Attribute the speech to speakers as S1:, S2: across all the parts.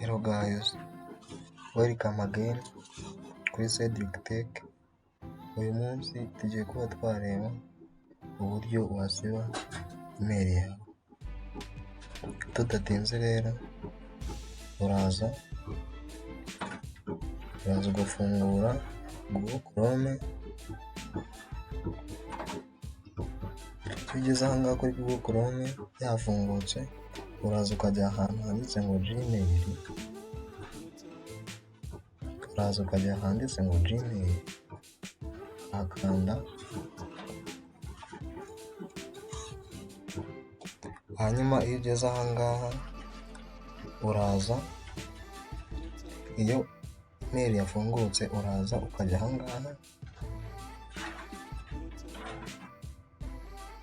S1: Hello guys, welcome again kuri Cedric Tech. Uyu munsi tugiye kuba twareba uburyo wasiba email yawe. Tudatinze rero, uraza ugafungura Google Chrome. Iyo ugeze aha ngaha kuri Google Chrome yafungutse, uraza ukajya ahantu handitse ngo Gmail. Akanda, hanyuma iyo ugeze aha ngaha uraza, iyo mail yafungutse uraza ukajya aha ngaha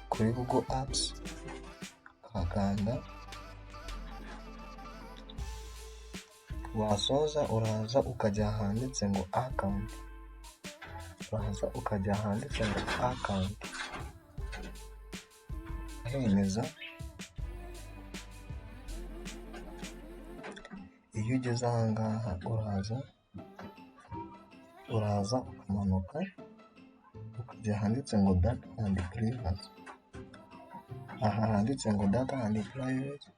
S1: kuri Google Apps, ukakanda, wasoza uraza ukajya ahanditse ngo account. Hemeza. Iyo ugeze aha ngaha uraza ukamanuka ukajya ahanditse ngo data and privacy. Aha handitse ngo data and privacy